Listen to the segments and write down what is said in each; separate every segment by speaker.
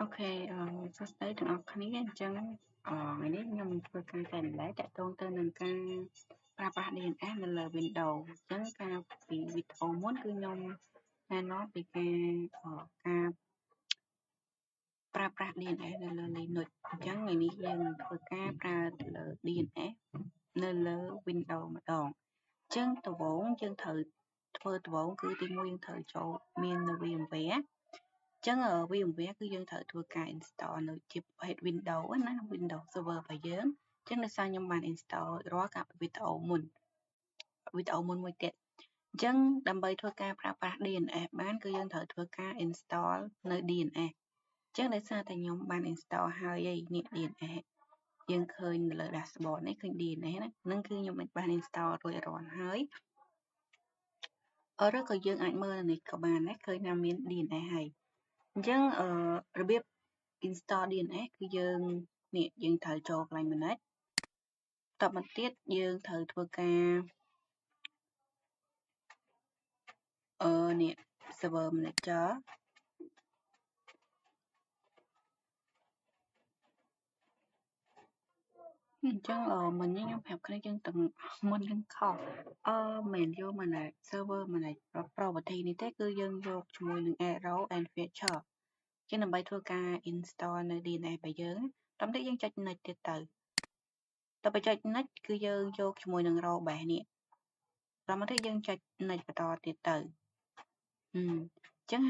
Speaker 1: Ok, sắp tớiទាំងអស់គ្នាអញ្ចឹងថ្ងៃនេះខ្ញុំធ្វើការចែកម្លែកតាក់ទងទៅនឹងការប្រើប្រាស់ DNS នៅលើ Windows អញ្ចឹងការពីវីដេអូមុនគឺខ្ញុំណែនាំពីការប្រើប្រាស់ DNS នៅលើ Linux អញ្ចឹងថ្ងៃនេះយើងធ្វើការប្រើទៅលើ DNS នៅលើ Windows ម្ដងអញ្ចឹងដំបូងយើងត្រូវធ្វើដំបូងគឺទី1យើងត្រូវចូលមាននៅ VMware អញ្ចឹង VMware គឺយើងត្រូវធ្វើការ install នៅជាប្រភេទ Windows ណា Windows Server របស់យើងអញ្ចឹងដោយសារខ្ញុំបាន install រាល់កាលពីវីដេអូមុនមួយទៀតអញ្ចឹងដើម្បីធ្វើការប្រើប្រាស់ DNS បានគឺយើងត្រូវធ្វើការ install នៅ DNS អញ្ចឹងដោយសារតែខ្ញុំបាន install ហើយនេះ DNS យើងឃើញនៅលើ dashboard នេះឃើញ DNS ណាហ្នឹងគឺខ្ញុំបាន install រួចរាល់ហើយឬក៏យើងអាចមើលនេះក៏បានដែរឃើញថាមាន DNS ហើយអញ្ចឹងរបៀប install DNS គឺយើងនេះយើងត្រូវចូលកន្លែង manage តបមកទៀតយើងត្រូវធ្វើការនេះ server manager អញ្ចឹងមិញខ្ញុំប្រាប់គ្នាយើងទាំងមុនយើងខុសមិនយកមកណា server manage property នេះទេគឺយើងយកជាមួយនឹង arrow and feature ជាដើម្បីធ្វើការ install នៅ DNS របស់យើងតាមតែយើងចុច next ទៀតទៅតទៅចុច next គឺយើងយកជាមួយនឹង row base នេះតាមមកទៀតយើងចុច next បន្តទៀតទៅអញ្ចឹង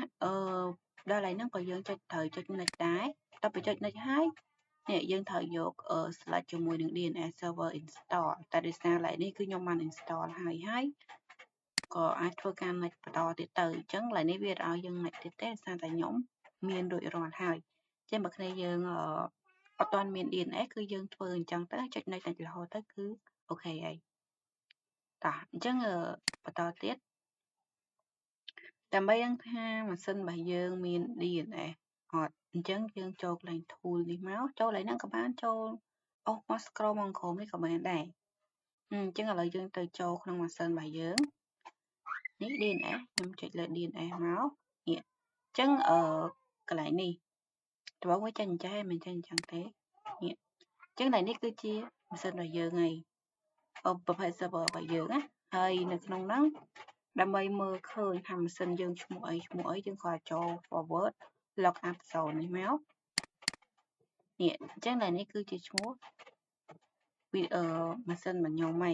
Speaker 1: ដល់ហើយហ្នឹងក៏យើងត្រូវចុច next ដែរតទៅចុច next ហើយនេះយើងត្រូវយក select ជាមួយនឹង DNS server install តែដោយសារឡើយនេះគឺខ្ញុំបាន install ហើយក៏អាចធ្វើការ next បន្តទៀតទៅអញ្ចឹងឡើយនេះវាឲ្យយើង next ទៀតទេដោយសារតែខ្ញុំមានរួចរាល់ហើយចឹងបើគ្នាយើងអត់ទាន់មាន DNS គឺយើងធ្វើអញ្ចឹងទៅចុច next រហូតទៅគឺអូខេហើយតោះអញ្ចឹងបន្តទៀតដើម្បីដឹងថាម៉ាស៊ីនរបស់យើងមាន DNS អត់អញ្ចឹងយើងចូលកន្លែង tool នេះមកចូលកន្លែងហ្នឹងក៏បានចូលអូសមក scroll មកក្រោមនេះក៏បានដែរអញ្ចឹងឥឡូវយើងទៅចូលក្នុងម៉ាស៊ីនរបស់យើងនេះ DNS ខ្ញុំចុចលើ DNS មកនេះអញ្ចឹងកន្លែងនេះត្បូងវាចេញអញ្ចេះមិនចេញអញ្ចឹងទេនេះអញ្ចឹងកន្លែងនេះគឺជាម៉ាស៊ីនរបស់យើងហើយប្រភេទ server របស់យើងណាហើយនៅក្នុងហ្នឹងដើម្បីមើលឃើញថាម៉ាស៊ីនយើងឈ្មោះអីយើងគ្រាន់ចូល forward log up zone នេះមកនេះអញ្ចឹងតែនេះគឺជាឈ្មោះម៉ាស៊ីនរបស់ខ្ញុំហី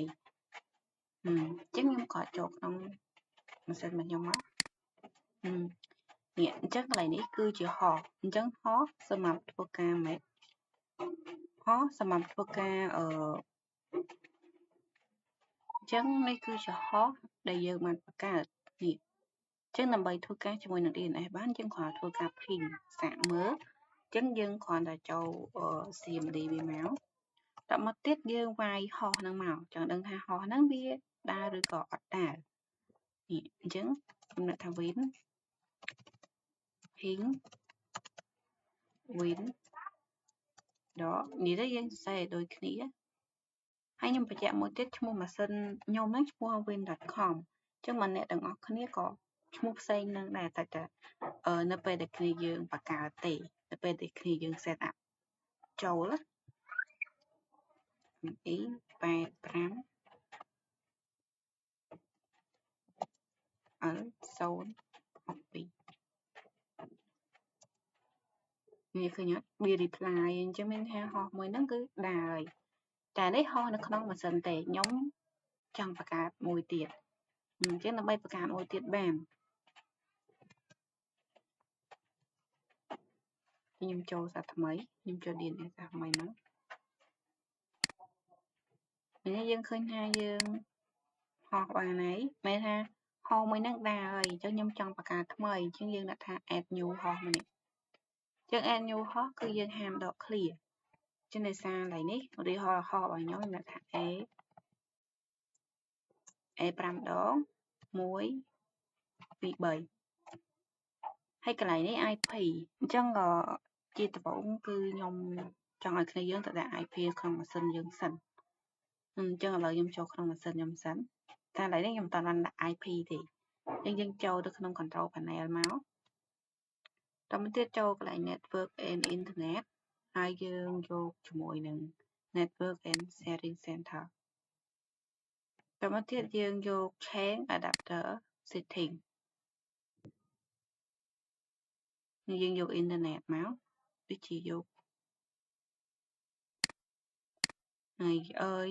Speaker 1: អញ្ចឹងខ្ញុំគ្រាន់ចូលក្នុងម៉ាស៊ីនរបស់ខ្ញុំមកនេះអញ្ចឹងកន្លែងនេះគឺជា host អញ្ចឹង host សម្រាប់ធ្វើការម៉េច host សម្រាប់ធ្វើការអញ្ចឹងនេះគឺជា host ដែលយើងបានបង្កើតនេះអញ្ចឹងដើម្បីធ្វើការជាមួយនឹង DNS បានយើងគ្រាន់ធ្វើការ ping សាកមើលអញ្ចឹងយើងគ្រាន់តែចូល CMD វាមកតមកទៀតយើងវាយ host ហ្នឹងមកចង់ដឹងថា host ហ្នឹងវាដើរឬក៏អត់ដើរនេះអញ្ចឹងខ្ញុំដាក់ថា win ping win ដល់នេះទៅយើងសរសេរដូចគ្នាហើយខ្ញុំបញ្ជាក់មួយទៀតឈ្មោះម៉ាស៊ីនខ្ញុំហ្នឹងឈ្មោះ win.com អញ្ចឹងមកអ្នកទាំងអស់គ្នាក៏ឈ្មោះផ្សេងនឹងដែរតែនៅពេលដែលគ្នាយើងបង្កើតទេនៅពេលដែលគ្នាយើង set up ចូល285 L062នេះឃើញអត់វា reply អញ្ចឹងមានថាហោះមួយហ្នឹងគឺដើរហើយតែនេះហោះនៅក្នុងម៉ាស៊ីនទេខ្ញុំចង់បង្កើតមួយទៀតអញ្ចឹងដើម្បីបង្កើតមួយទៀតបានខ្ញុំចូលសាថ្មីខ្ញុំចូល DNS សាថ្មីហ្នឹងនេះយើងឃើញថាយើងហោះបានហើយមានថាហោះមួយហ្នឹងដើរហើយអញ្ចឹងខ្ញុំចង់បង្កើតថ្មីអញ្ចឹងយើងដាក់ថា add new ហោះមួយនេះអញ្ចឹង add new ហោះគឺយើងហាមដក clear ចឹងដោយសារឡើយនេះឧទាហរណ៍ហោះរបស់ខ្ញុំដាក់ថា A5 ដង1 2 3ហើយកន្លែងនេះ IP អញ្ចឹងជាដំបូងគឺខ្ញុំចង់ឲ្យគ្នាយើងទៅដាក់ IP ក្នុងម៉ាស៊ីនយើងសិនអញ្ចឹងឥឡូវខ្ញុំចូលក្នុងម៉ាស៊ីនខ្ញុំសិនតែឥឡូវនេះខ្ញុំមិនតាន់ដាក់ IP ទេអញ្ចឹងយើងចូលទៅក្នុង control panel មក តមកទៀតចូលកន្លែង Network and Internet ហើយយើងយកជាមួយនឹង Network and Sharing Center តមកទៀតយើងយក Change Adapter Setting យើងយក Internet មកដូចជាយកហើ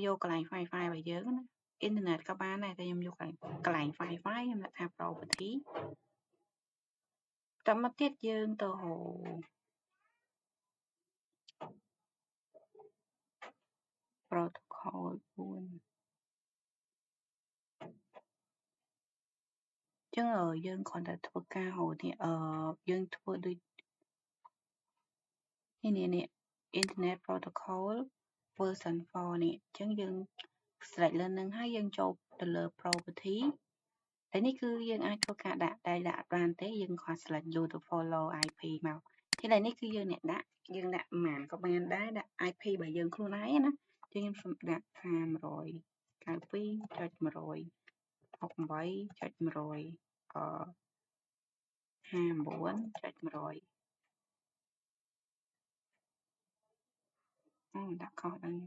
Speaker 1: យកកន្លែង Wi-Fi របស់យើងណា Internet ក៏បានដែរតែខ្ញុំយកកន្លែង Wi-Fi ខ្ញុំដាក់ថា Property តមកទៀតយើងទៅហៅ Protocol 4ចឹងយើងគ្រាន់តែធ្វើការហៅនេះយើងធ្វើដូចនេះ Internet Protocol version 4នេះចឹងយើង select លើនឹងហើយយើងចូលទៅលើ Property តែនេះគឺយើងអាចធ្វើការដាក់បានទេយើងគ្រាន់ select យកទៅ follow IP មកទីនេះគឺយើងអ្នកដាក់យើងដាក់ប៉ុន្មានក៏បានដែរដាក់ IP របស់យើងខ្លួនឯងណាចឹងខ្ញុំសូមដាក់592.168.100 ដាក់ខុសដល់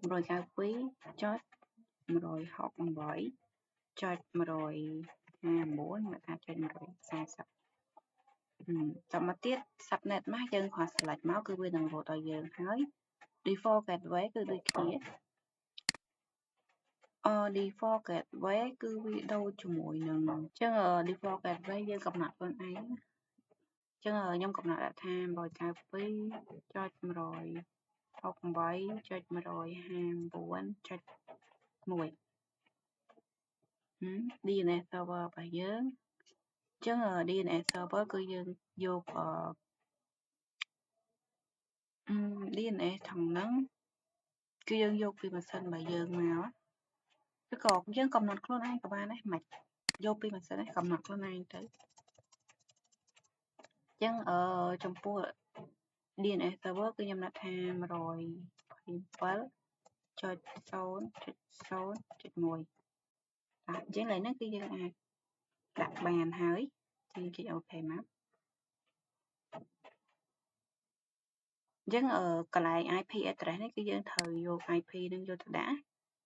Speaker 1: 192.168.159មកថា.140តមកទៀត subnet mask យើងគ្រាន់ select មកគឺវានឹង load ឲ្យយើងហើយ default gateway គឺដូចគ្នាdefault gateway គឺវាដូចជាមួយនឹងអញ្ចឹង default gateway យើងកំណត់ខ្លួនឯងអញ្ចឹងខ្ញុំកំណត់ថា 192.168.159.1 DNS server របស់យើងអញ្ចឹង DNS server គឺយើងយក DNS ថងហ្នឹងគឺយើងយកពីម៉ាស៊ីនរបស់យើងមកឬក៏យើងកំណត់ខ្លួនឯងក៏បានដែរមិនយកពីម៉ាស៊ីននេះកំណត់ខ្លួនឯងទៅអញ្ចឹងចំពោះ DNS server គឺខ្ញុំដាក់ថា 127.0.0.1 អញ្ចឹងឡើយហ្នឹងគឺយើងអាចដាក់បានហើយយើងចុច OK មកអញ្ចឹងកន្លែង IP address នេះគឺយើងត្រូវយក IP នឹងយកទៅដាក់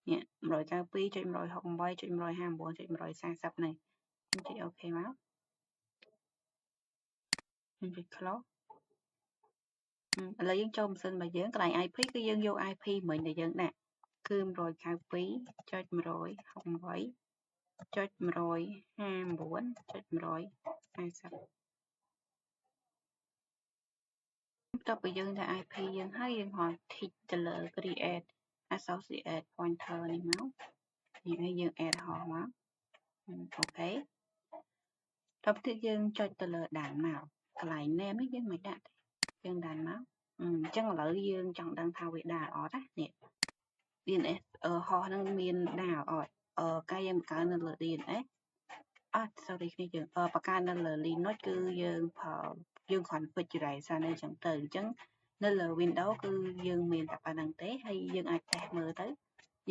Speaker 1: នេះ 192.168.159.140 នេះខ្ញុំចុច OK មកខ្ញុំចុច close ឥឡូវយើងចូលម៉ាស៊ីនរបស់យើងកន្លែង IP គឺយើងយក IP មិញដែលយើងដាក់គឺ 192.168.159.140 បន្ទាប់ពីយើងដាក់ IP យើងហើយយើងគ្រាន់ tick ទៅលើ create associate pointer នេះមកហើយយើង add ហោះមកអូខេតទៅទៀតយើងចុចទៅលើដានមកកន្លែង name នេះយើងមិនដាក់ទេយើងដានមកអញ្ចឹងឥឡូវយើងចង់ដឹងថាវាដើរអត់ណានេះ DNS ហោះហ្នឹងមានដើរអត់កាយយើងបង្កើននៅលើ DNS sorry គ្នាយើងបង្កើននៅលើ Linux គឺយើងគ្រាន់ configuration អីចឹងទៅអញ្ចឹងនៅលើ Windows គឺយើងមានតែប៉ុណ្្នឹងទេហើយយើងអាចតេស្តមើលទៅ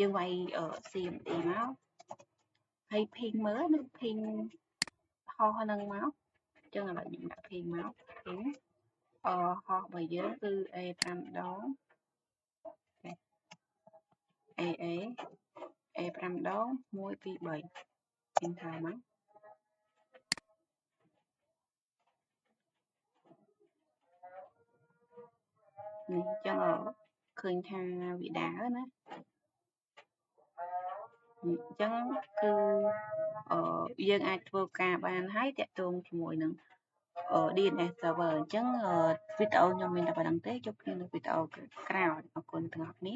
Speaker 1: យើងវាយ CMD មកហើយ ping មើលនឹង ping ហោះហ្នឹងមកអញ្ចឹងឥឡូវខ្ញុំដាក់ ping មក ping ហោះរបស់យើងគឺ A5 ដង A5 ដង 1 2 3 enter មកនេះអញ្ចឹងឃើញថាវាដើរណាអញ្ចឹងគឺយើងអាចធ្វើការបានហើយតាក់ទងជាមួយនឹងDNS server អញ្ចឹងវីដេអូខ្ញុំមានតែប៉ុណ្្នឹងទេជួបគ្នានៅវីដេអូក្រោយអរគុណទាំងអស់គ្នា